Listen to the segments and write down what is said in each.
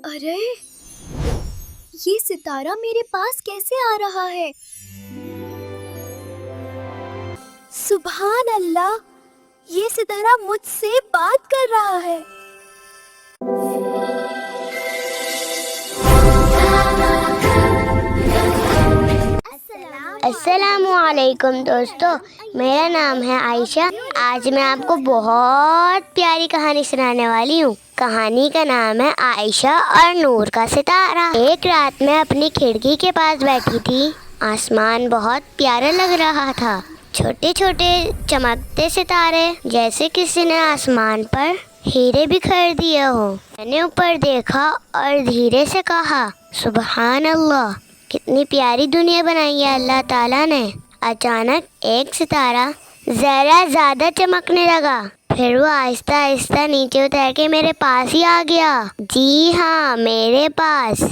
ارے یہ ستارہ میرے پاس کیسے آ رہا ہے؟ سبحان اللہ، یہ ستارہ مجھ سے بات کر رہا ہے۔ السلام علیکم دوستو، میرا نام ہے عائشہ۔ آج میں آپ کو بہت پیاری کہانی سنانے والی ہوں۔ کہانی کا نام ہے عائشہ اور نور کا ستارہ۔ ایک رات میں اپنی کھڑکی کے پاس بیٹھی تھی۔ آسمان بہت پیارا لگ رہا تھا، چھوٹے چھوٹے چمکتے ستارے جیسے کسی نے آسمان پر ہیرے بکھیر دیے ہو۔ میں نے اوپر دیکھا اور دھیرے سے کہا، سبحان اللہ، کتنی پیاری دنیا بنائی ہے اللہ تعالیٰ نے۔ اچانک ایک ستارہ ذرا زیادہ چمکنے لگا، پھر وہ آہستہ آہستہ نیچے اتر کے میرے پاس ہی آ گیا۔ جی ہاں، میرے پاس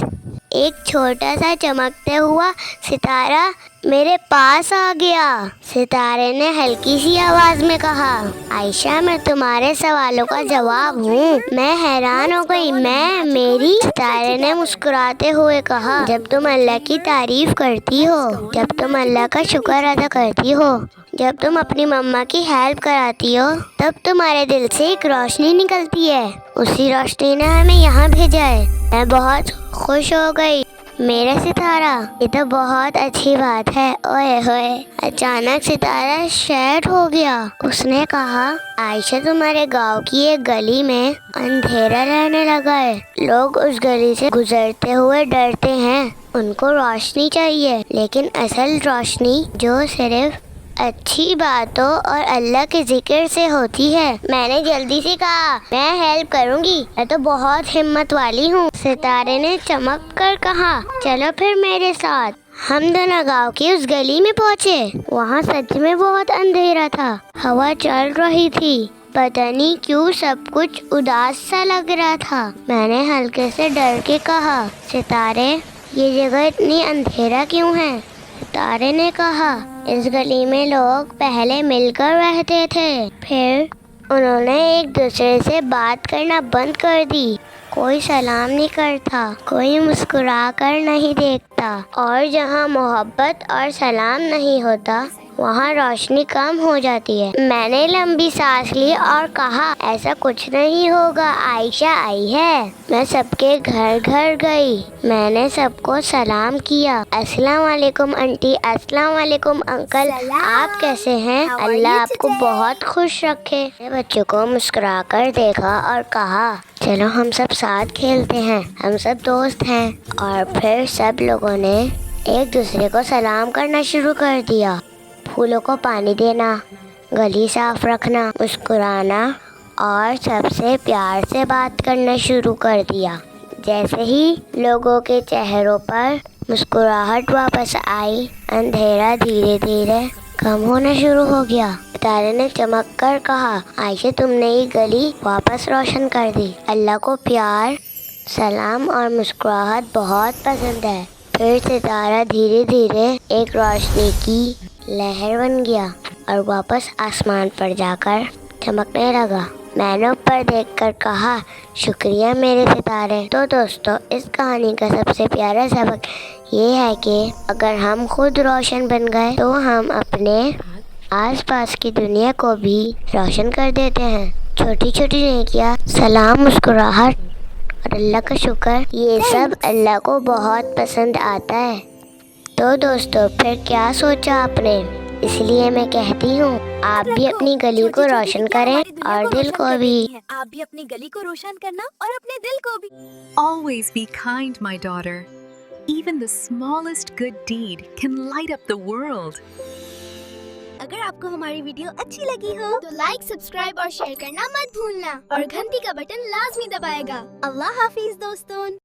ایک چھوٹا سا چمکتا ہوا ستارہ میرے پاس آ گیا۔ ستارے نے ہلکی سی آواز میں کہا، عائشہ، میں تمہارے سوالوں کا جواب ہوں۔ میں حیران ہو گئی، میری؟ ستارے نے مسکراتے ہوئے کہا، جب تم اللہ کی تعریف کرتی ہو، جب تم اللہ کا شکر ادا کرتی ہو، جب تم اپنی مما کی ہیلپ کراتی ہو، تب تمہارے دل سے ایک روشنی نکلتی ہے۔ اسی روشنی نے ہمیں یہاں بھیجا ہے۔ میں بہت خوش ہو گئی میرا ستارہ، یہ تو بہت اچھی بات ہے۔ اوئے ہوئے، اچانک ستارہ شیڈ ہو گیا۔ اس نے کہا، عائشہ، تمہارے گاؤں کی ایک گلی میں اندھیرا رہنے لگا ہے۔ لوگ اس گلی سے گزرتے ہوئے ڈرتے ہیں۔ ان کو روشنی چاہیے، لیکن اصل روشنی جو صرف اچھی باتوں اور اللہ کے ذکر سے ہوتی ہے۔ میں نے جلدی سے کہا، میں ہیلپ کروں گی، میں تو بہت ہمت والی ہوں۔ ستارے نے چمک کر کہا، چلو پھر میرے ساتھ۔ ہم دونوں گاؤں کی اس گلی میں پہنچے۔ وہاں سچ میں بہت اندھیرا تھا، ہوا چل رہی تھی، پتہ نہیں کیوں سب کچھ اداس سا لگ رہا تھا۔ میں نے ہلکے سے ڈر کے کہا، ستارے، یہ جگہ اتنی اندھیرا کیوں ہے؟ ستارے نے کہا، اس گلی میں لوگ پہلے مل کر رہتے تھے، پھر انہوں نے ایک دوسرے سے بات کرنا بند کر دی۔ کوئی سلام نہیں کرتا، کوئی مسکرا کر نہیں دیکھتا، اور جہاں محبت اور سلام نہیں ہوتا، وہاں روشنی کم ہو جاتی ہے۔ میں نے لمبی سانس لی اور کہا، ایسا کچھ نہیں ہوگا، عائشہ آئی ہے۔ میں سب کے گھر گھر گئی، میں نے سب کو سلام کیا، السلام علیکم آنٹی، السلام علیکم انکل، آپ کیسے ہیں؟ اللہ آپ کو بہت خوش رکھے۔ میں بچوں کو مسکرا کر دیکھا اور کہا، چلو ہم سب ساتھ کھیلتے ہیں، ہم سب دوست ہیں۔ اور پھر سب لوگوں نے ایک دوسرے کو سلام کرنا شروع کر دیا۔ پھولوں کو پانی دینا، گلی صاف رکھنا، مسکرانا اور سب سے پیار سے بات کرنا شروع کر دیا۔ جیسے ہی لوگوں کے چہروں پر مسکراہٹ واپس آئی، اندھیرا دھیرے دھیرے کم ہونا شروع ہو گیا۔ ستارے نے چمک کر کہا، عائشہ، تم نے یہ گلی واپس روشن کر دی۔ اللہ کو پیار، سلام اور مسکراہٹ بہت پسند ہے۔ پھر ستارہ دھیرے دھیرے ایک روشنی کی لہر بن گیا اور واپس آسمان پر جا کر چمکنے لگا۔ میں نے اوپر دیکھ کر کہا، شکریہ میرے ستارے۔ تو دوستو، اس کہانی کا سب سے پیارا سبق یہ ہے کہ اگر ہم خود روشن بن گئے تو ہم اپنے آس پاس کی دنیا کو بھی روشن کر دیتے ہیں۔ چھوٹی چھوٹی نیکیاں، سلام، مسکراہٹ اور اللہ کا شکر، یہ سب اللہ کو بہت پسند آتا ہے۔ تو دوستو، پھر کیا سوچا آپ نے؟ اس لیے میں کہتی ہوں، آپ بھی اپنی گلی کو روشن کریں اور دل کو بھی۔ آپ بھی اپنی گلی کو روشن کرنا اور اپنے دل کو بھی۔ Always be kind, my daughter. Even the smallest good deed can light up the world. اگر آپ کو ہماری ویڈیو اچھی لگی ہو تو لائک، سبسکرائب اور شیئر کرنا مت بھولنا، اور گھنٹی کا بٹن لازمی دبائے گا۔ اللہ حافظ دوستون۔